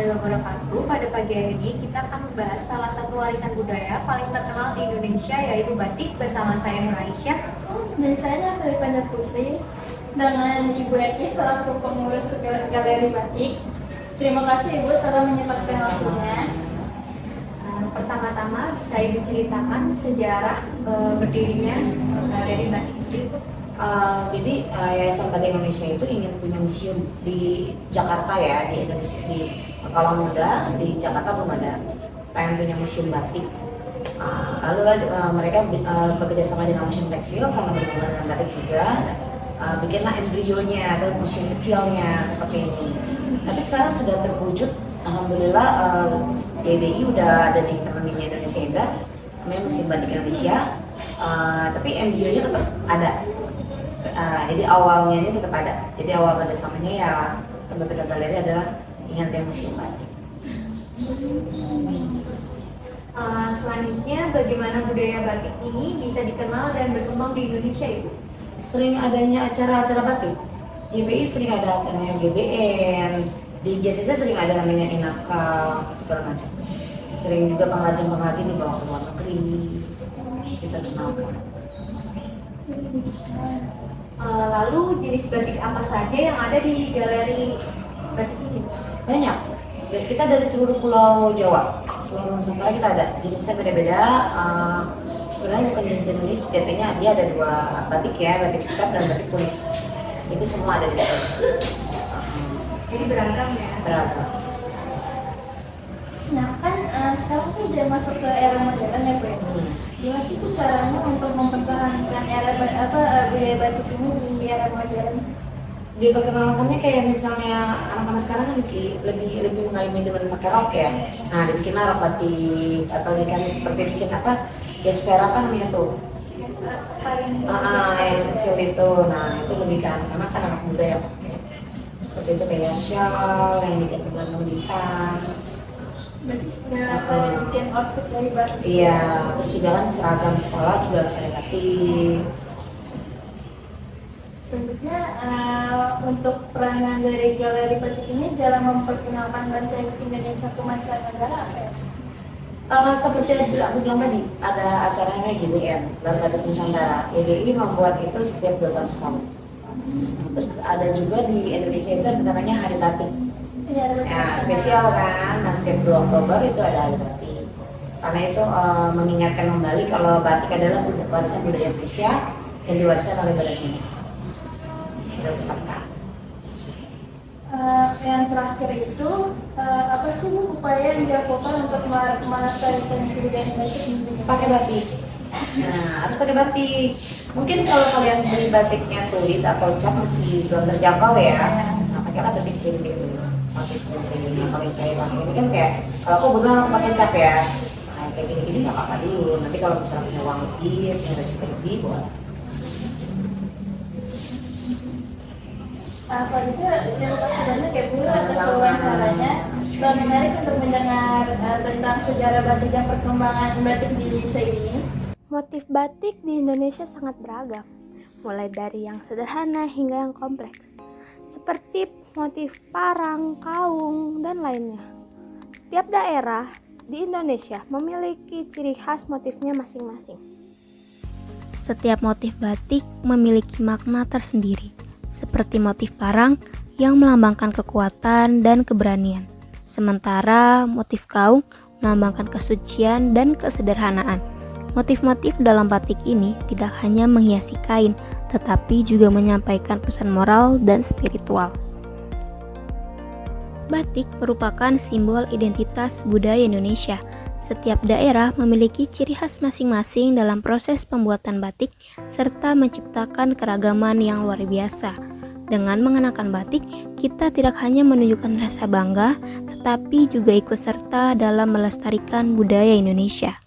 warahmatullahi wabarakatuh. Pada pagi hari ini kita akan membahas salah satu warisan budaya paling terkenal di Indonesia, yaitu batik, bersama saya Nur Aisyah. Dan saya Filipina Putri dengan Ibu Eki selaku pengurus Galeri Batik. Terima kasih Ibu telah menyempatkan waktunya. Pertama-tama bisa Ibu ceritakan sejarah berdirinya Galeri Batik itu? Jadi Yayasan Batik Indonesia itu ingin punya museum di Jakarta ya, di Indonesia, di kalau muda di Jakarta belum ada, pengen punya museum batik. Lalu mereka bekerja sama dengan museum tekstil karena berhubungan dengan batik juga, bikinlah embrionya atau museum kecilnya seperti ini. Tapi sekarang sudah terwujud, alhamdulillah. GBI udah ada di Kementerian Indonesia Indah, namanya Museum Batik Indonesia. Tapi embrionya tetap ada. Jadi awalnya ini tetap ada. Jadi awal kerjasamanya ya teman-teman galeri adalah ingat yang museum batik. Selanjutnya, bagaimana budaya batik ini bisa dikenal dan berkembang di Indonesia, Ibu? Sering adanya acara-acara batik. GBI sering ada acaranya GBN, di JCC sering ada namanya Inaka, segala macam. Sering juga pengrajin-pengrajin dibawa ke luar negeri, kita kenalkan. Lalu jenis batik apa saja yang ada di galeri batik ini? Banyak. Kita dari seluruh pulau Jawa, seluruh Nusantara kita ada. Jenisnya beda-beda. Sebenarnya bukan jenis, jadinya dia ada dua batik ya, batik ikat dan batik tulis. Itu semua ada di sini. Jadi beragam ya? Beragam. Nah kan sekarang tuh udah masuk ke era modern ya Bu. Gimana sih tuh caranya untuk mempertahankan budaya batik ini di era modern? Diperkenalkannya kayak misalnya anak-anak sekarang kan lebih mengalami dengan pakai rok ya. Nah, dibikinlah rok batik atau kan seperti bikin apa? Gespera kan namanya tuh. Yang kecil itu. Nah, itu lebih kan anak muda ya pakai. Seperti itu kayak shawl yang digantungkan di tas. Berarti kayak bikin outfit dari batik. Iya, terus juga kan seragam sekolah juga harus ada batik. Selanjutnya untuk peranan dari galeri batik ini dalam memperkenalkan batik Indonesia ke mancanegara apa ya? Seperti yang aku bilang tadi, ada acaranya GBN, Batik Nusantara. GBI membuat itu setiap 2 tahun sekali. Terus ada juga di Indonesia itu ada namanya Hari Batik. Ya, Spesial kan, nah setiap 2 Oktober itu ada Hari Batik. Karena itu mengingatkan kembali kalau batik adalah warisan budaya Indonesia yang diwariskan oleh Batik Indonesia. Sudah ditetapkan. Yang terakhir itu apa sih Bu upaya yang dilakukan untuk melestarikan kebudayaan batik di Indonesia? Pakai batik. Nah, harus pakai batik. Mungkin kalau kalian beli batiknya tulis atau cap masih belum terjangkau ya. Nah, pakailah batik cilik dulu. Batik cilik yang paling kayak ini kan kayak kalau aku begal pakai cap ya. Nah, kayak gini-gini nggak apa-apa dulu. Nanti kalau misalnya punya uang lebih, punya resiko lebih, boleh. Kalau itu terima kasih banyak ya Bu atas wawancaranya. Sangat menarik untuk mendengar tentang sejarah batik dan perkembangan batik di Indonesia ini. Motif batik di Indonesia sangat beragam, mulai dari yang sederhana hingga yang kompleks, seperti motif parang, kaung, dan lainnya. Setiap daerah di Indonesia memiliki ciri khas motifnya masing-masing. Setiap motif batik memiliki makna tersendiri, seperti motif parang yang melambangkan kekuatan dan keberanian, sementara motif kaung melambangkan kesucian dan kesederhanaan. Motif-motif dalam batik ini tidak hanya menghiasi kain, tetapi juga menyampaikan pesan moral dan spiritual. Batik merupakan simbol identitas budaya Indonesia. Setiap daerah memiliki ciri khas masing-masing dalam proses pembuatan batik, serta menciptakan keragaman yang luar biasa. Dengan mengenakan batik, kita tidak hanya menunjukkan rasa bangga, tetapi juga ikut serta dalam melestarikan budaya Indonesia.